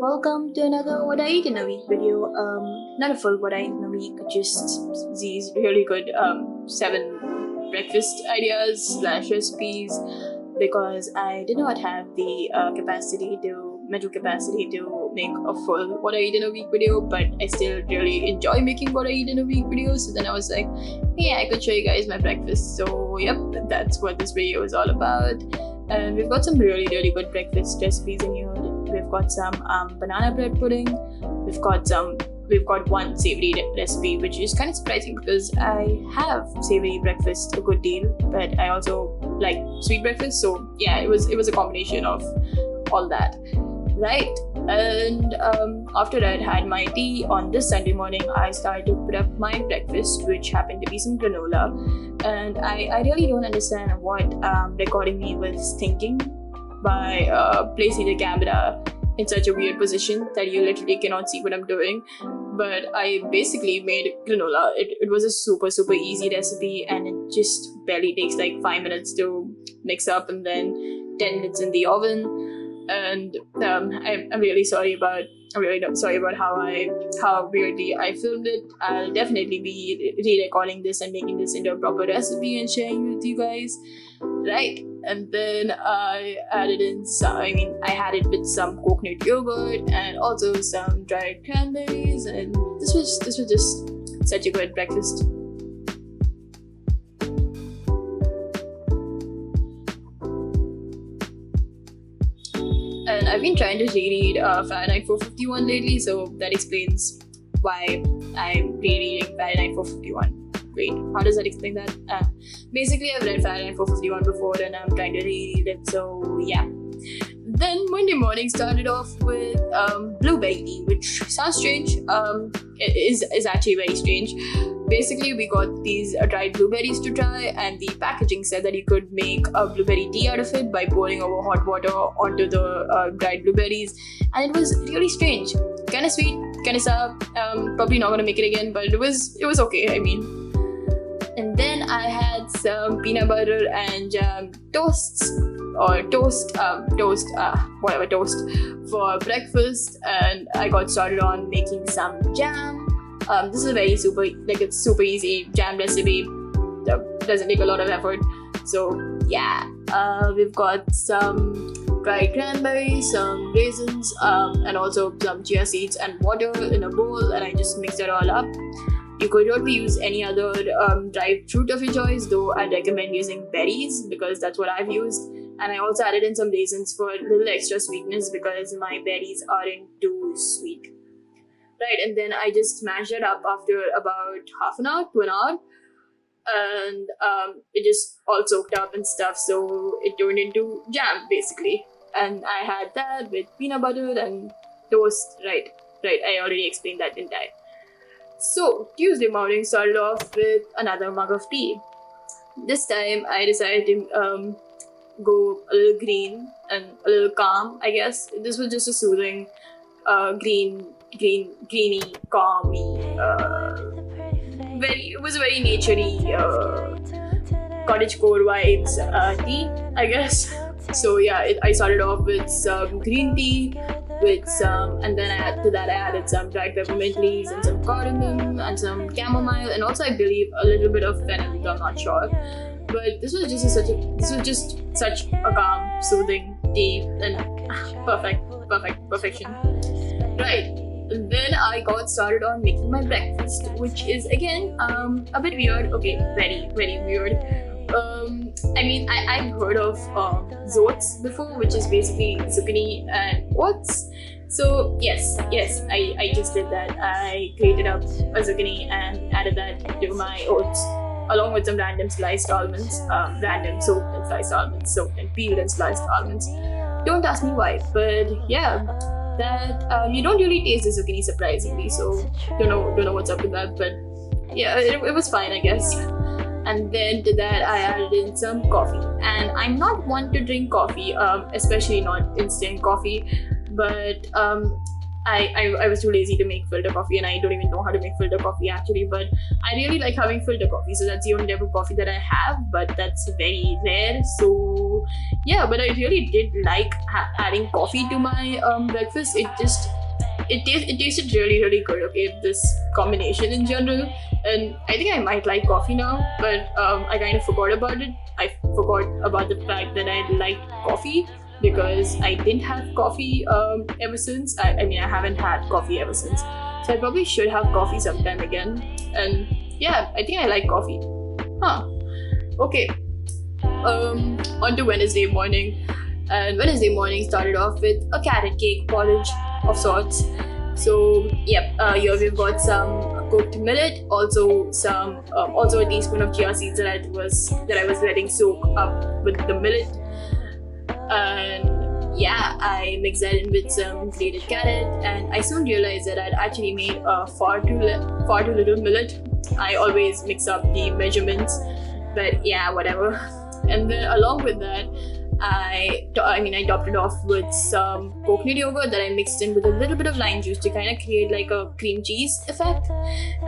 welcome to another What I Eat in a Week video. Not a full What I Eat in a Week, just these really good 7 breakfast ideas slash recipes, because I did not have the mental capacity to make a full What I Eat in a Week video, but I still really enjoy making What I Eat in a Week videos. So then I was like, yeah, I could show you guys my breakfast. So yep, that's what this video is all about. And we've got some really good breakfast recipes in here. We've got some banana bread pudding. We've got one savory recipe, which is kind of surprising because I have savory breakfast a good deal, but I also like sweet breakfast. So yeah, it was a combination of all that, right? And after I had my tea on this Sunday morning, I started to put up my breakfast, which happened to be some granola. And I really don't understand what recording me was thinking by placing the camera in such a weird position that you literally cannot see what I'm doing. But I basically made granola. It was a super easy recipe, and it just barely takes like 5 minutes to mix up and then 10 minutes in the oven. And I'm really sorry about how weirdly I filmed it. I'll definitely be re-recording this and making this into a proper recipe and sharing it with you guys, right? And then I had it with some coconut yogurt and also some dried cranberries, and this was just such a good breakfast. And I've been trying to reread Fahrenheit 451 lately, so that explains why I'm rereading Fahrenheit 451. Wait, how does that explain that? Basically, I've read Fahrenheit 451 before and I'm trying to reread it, so yeah. Then Monday morning started off with blueberry tea, which sounds strange. It is actually very strange. Basically, we got these dried blueberries to try, and the packaging said that you could make a blueberry tea out of it by pouring over hot water onto the dried blueberries, and it was really strange. Kind of sweet, kind of sour. Probably not gonna make it again, but it was okay. I mean. And then I had some peanut butter and jam toast for breakfast, and I got started on making some jam. This is a it's super easy jam recipe that doesn't take a lot of effort. So yeah, we've got some dried cranberries, some raisins, and also some chia seeds and water in a bowl, and I just mixed it all up. You could totally use any other dried fruit of your choice, though I'd recommend using berries because that's what I've used. And I also added in some raisins for a little extra sweetness because my berries aren't too sweet. Right, and then I just mashed it up after about half an hour to an hour, and it just all soaked up and stuff, so it turned into jam basically. And I had that with peanut butter and toast. Right, I already explained that, didn't I? So Tuesday morning started off with another mug of tea. This time I decided to go a little green and a little calm, I guess. This was just a soothing greeny, calmy, it was very naturey, cottagecore vibes tea, I guess. So yeah, I started off with some green tea, and then I added some dried peppermint leaves and some cardamom and some chamomile, and also I believe a little bit of fennel. I'm not sure, but this was just such a calm, soothing tea, and perfection. Right. And then I got started on making my breakfast, which is again a bit weird. Okay, very weird. I've heard of zoats before, which is basically zucchini and oats. So yes, I just did that. I grated up a zucchini and added that to my oats, along with some random sliced almonds, random soaked and sliced almonds, soaked and peeled and sliced almonds. Don't ask me why, but yeah. That you don't really taste the zucchini surprisingly, so don't know what's up with that, but yeah, it was fine, I guess. And then to that I added in some coffee, and I'm not one to drink coffee, especially not instant coffee, but I was too lazy to make filter coffee, and I don't even know how to make filter coffee actually, but I really like having filter coffee, so that's the only type of coffee that I have, but that's very rare. So yeah, but I really did like adding coffee to my breakfast. It tasted really good. Okay, this combination in general, and I think I might like coffee now, but I kind of forgot about it. I forgot about the fact that I liked coffee because I didn't have coffee ever since. I mean, I haven't had coffee ever since, so I probably should have coffee sometime again. And yeah, I think I like coffee. Huh. Okay. On to Wednesday morning. And Wednesday morning started off with a carrot cake porridge of sorts. So here we've got some cooked millet, also a teaspoon of chia seeds that I was letting soak up with the millet, and yeah, I mixed that in with some grated carrot, and I soon realized that I'd actually made far too little millet. I always mix up the measurements, but yeah, whatever. And then along with that, I topped it off with some coconut yogurt that I mixed in with a little bit of lime juice to kind of create like a cream cheese effect.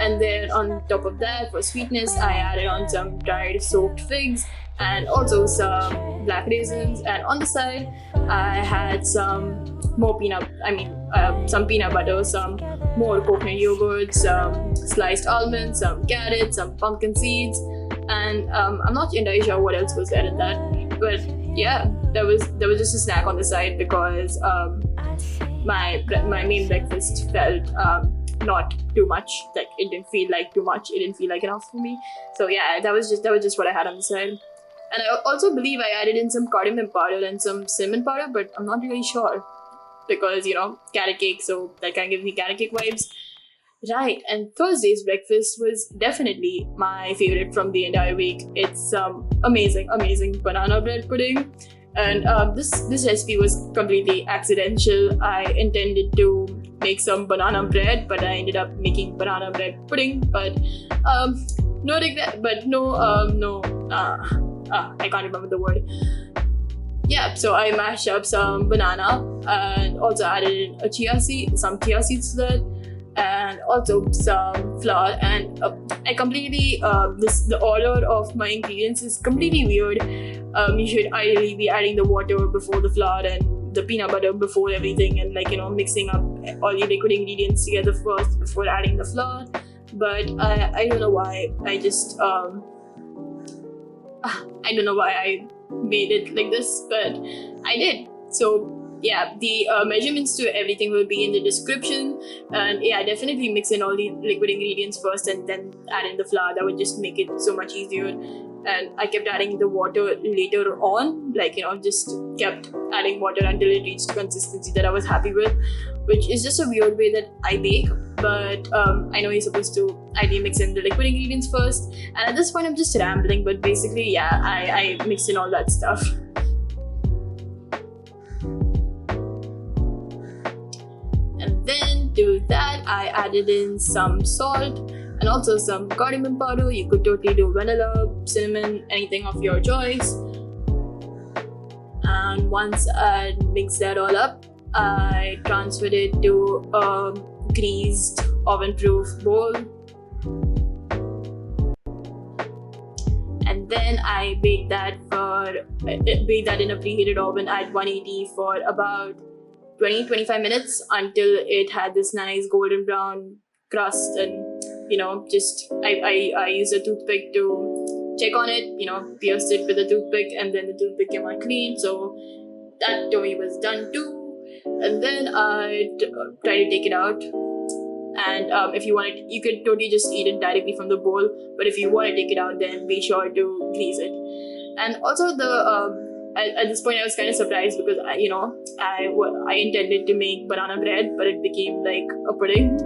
And then on top of that, for sweetness, I added on some dried soaked figs and also some black raisins. And on the side, I had some some peanut butter, some more coconut yogurt, some sliced almonds, some carrots, some pumpkin seeds, and I'm not entirely sure what else was there in that, but yeah, there was just a snack on the side because my main breakfast felt not too much. Like, it didn't feel like too much. It didn't feel like enough for me. So yeah, that was just what I had on the side. And I also believe I added in some cardamom powder and some cinnamon powder, but I'm not really sure because carrot cake, so that kind of gives me carrot cake vibes. Right, and Thursday's breakfast was definitely my favorite from the entire week. It's amazing banana bread pudding, and this recipe was completely accidental. I intended to make some banana bread, but I ended up making banana bread pudding. But no regret. But I can't remember the word. Yeah, so I mashed up some banana and also added some chia seeds to that, and also some flour. And I completely the order of my ingredients is completely weird. You should ideally be adding the water before the flour and the peanut butter before everything, and mixing up all the liquid ingredients together first before adding the flour. But I don't know why I just I don't know why I made it like this, but I did. So yeah, the measurements to everything will be in the description, and yeah, definitely mix in all the liquid ingredients first and then add in the flour. That would just make it so much easier. And I kept adding the water later on, just kept adding water until it reached consistency that I was happy with, which is just a weird way that I bake. But I know you're supposed to ideally mix in the liquid ingredients first, and at this point I'm just rambling, but basically yeah, I mixed in all that stuff. And then to that I added in some salt and also some cardamom powder. You could totally do vanilla, cinnamon, anything of your choice. And once I mixed that all up, I transferred it to a greased oven-proof bowl. And then I baked that in a preheated oven at 180 for about 20-25 minutes until it had this nice golden brown crust. And I used a toothpick to check on it, pierced it with a toothpick, and then the toothpick came out clean, so that to me was done too. And then I tried to take it out, and if you wanted, you could totally just eat it directly from the bowl, but if you want to take it out, then be sure to grease it. And also at this point I was kind of surprised because I intended to make banana bread, but it became like a pudding.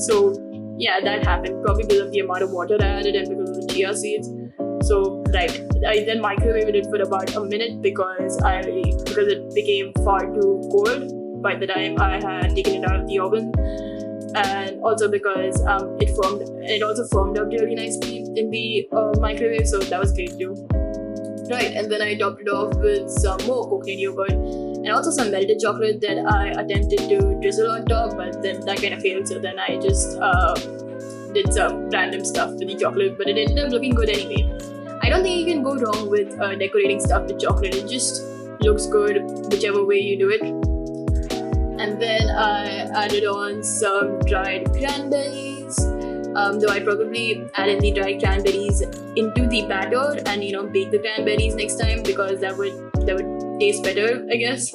So yeah, that happened probably because of the amount of water I added and because of the chia seeds. So right, I then microwaved it for about a minute because it became far too cold by the time I had taken it out of the oven, and also because it also formed up really nicely in the microwave, so that was great too. Right, and then I topped it off with some more coconut yogurt, and also some melted chocolate that I attempted to drizzle on top, but then that kind of failed. So then I just did some random stuff with the chocolate, but it ended up looking good anyway. I don't think you can go wrong with decorating stuff with chocolate. It just looks good whichever way you do it. And then I added on some dried cranberries, though I probably added the dried cranberries into the batter and bake the cranberries next time, because that would taste better, I guess.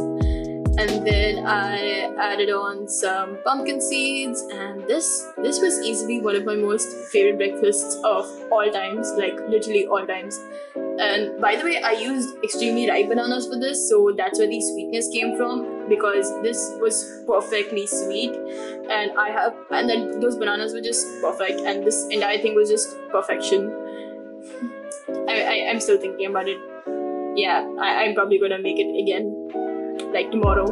And then I added on some pumpkin seeds, and this was easily one of my most favorite breakfasts of all times, like literally all times. And by the way, I used extremely ripe bananas for this, so that's where the sweetness came from, because this was perfectly sweet, and then those bananas were just perfect, and this entire thing was just perfection. I'm still thinking about it. Yeah, I'm probably gonna make it again, like tomorrow.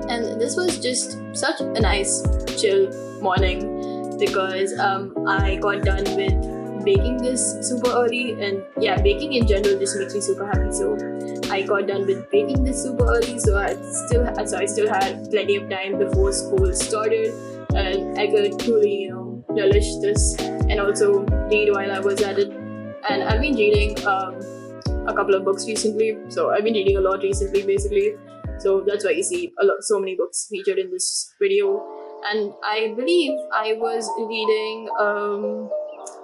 And this was just such a nice chill morning, because I got done with baking this super early, and yeah, baking in general just makes me super happy. So I got done with baking this super early, so I still had plenty of time before school started, and I could truly relish this and also read while I was at it. And I've been reading a couple of books recently, so I've been reading a lot recently basically, so that's why you see so many books featured in this video. And I believe I was reading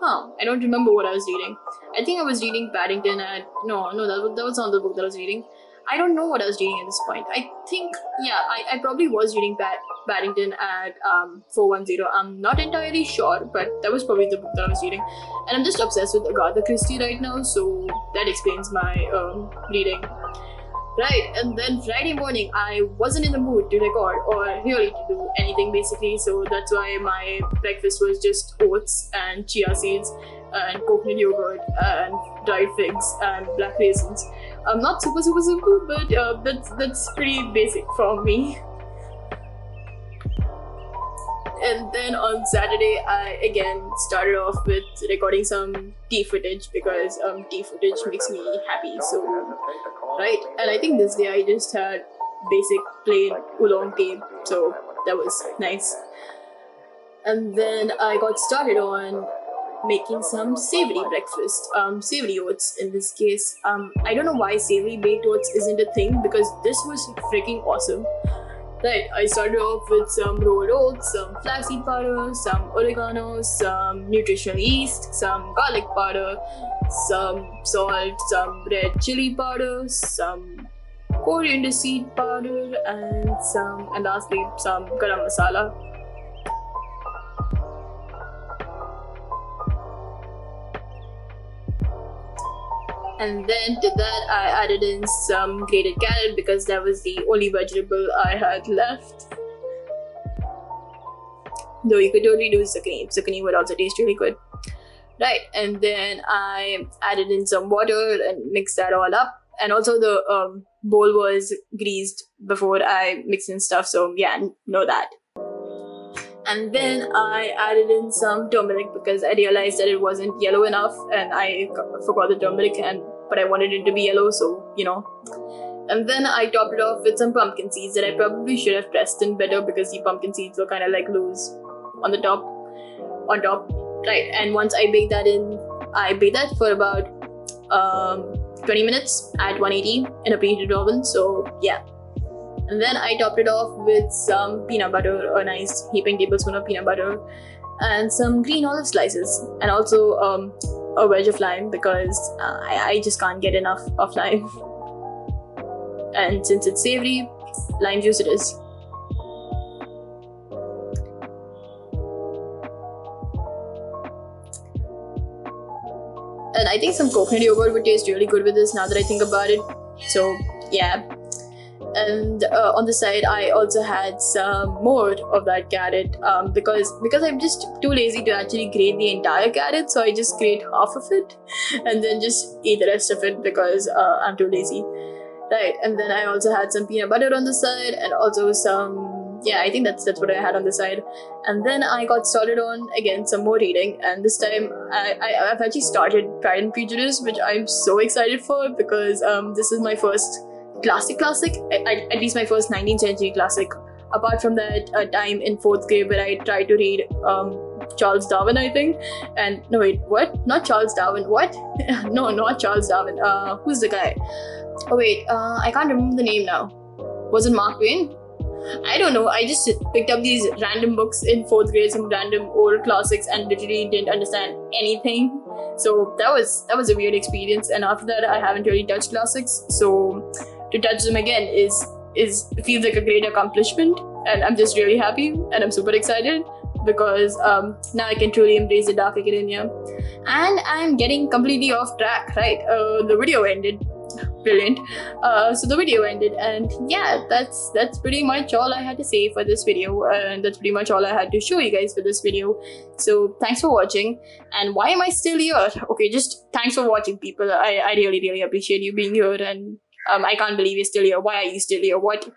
I don't remember what I was reading. I think I was reading Paddington at no that was not the book that I was reading. I don't know what I was reading at this point. I think I probably was reading Paddington at 410. I'm not entirely sure, but that was probably the book that I was reading. And I'm just obsessed with Agatha Christie right now, so that explains my reading. Right, and then Friday morning I wasn't in the mood to record or really to do anything basically, so that's why my breakfast was just oats and chia seeds and coconut yogurt and dried figs and black raisins. Not super simple, but that's pretty basic for me. And then on Saturday, I again started off with recording some tea footage, because tea footage makes me happy. So, right? And I think this day I just had basic plain oolong tea, so that was nice. And then I got started on making some savory breakfast, savory oats in this case. I don't know why savory baked oats isn't a thing, because this was freaking awesome. Right, I started off with some rolled oats, some flaxseed powder, some oregano, some nutritional yeast, some garlic powder, some salt, some red chili powder, some coriander seed powder, and lastly some garam masala. And then to that I added in some grated carrot, because that was the only vegetable I had left. Though you could totally do zucchini. Zucchini would also taste really good. Right, and then I added in some water and mixed that all up. And also the bowl was greased before I mixed in stuff, so yeah, know that. And then I added in some turmeric, because I realized that it wasn't yellow enough and I forgot the turmeric, but I wanted it to be yellow, so And then I topped it off with some pumpkin seeds that I probably should have pressed in better, because the pumpkin seeds were kind of like loose on top. Right, and once I baked that for about 20 minutes at 180 in a preheated oven, so yeah. And then I topped it off with some peanut butter, a nice heaping tablespoon of peanut butter, and some green olive slices, and also a wedge of lime, because I just can't get enough of lime. And since it's savory, lime juice it is. And I think some coconut yogurt would taste really good with this, now that I think about it. So yeah. And on the side I also had some more of that carrot, because I'm just too lazy to actually grate the entire carrot, so I just grate half of it and then just eat the rest of it, because I'm too lazy. Right, and then I also had some peanut butter on the side, and also some yeah, I think that's what I had on the side. And then I got started on again some more reading, and this time I've actually started Pride and Prejudice, which I'm so excited for because this is my first classic, at least my first 19th century classic. Apart from that time in fourth grade where I tried to read Charles Darwin, I think. And no, wait, what? Not Charles Darwin. What? No, not Charles Darwin. Who's the guy? Oh wait, I can't remember the name now. Was it Mark Twain? I don't know. I just picked up these random books in fourth grade, some random old classics, and literally didn't understand anything. So that was a weird experience. And after that, I haven't really touched classics. So to touch them again is feels like a great accomplishment, and I'm just really happy and I'm super excited because now I can truly embrace the dark academia. And I'm getting completely off track, right? The video ended. Brilliant. So the video ended, and yeah, that's pretty much all I had to say for this video, and that's pretty much all I had to show you guys for this video. So thanks for watching. And why am I still here? Okay, just thanks for watching, people. I really appreciate you being here, and I can't believe you're still here. Why are you still here? What?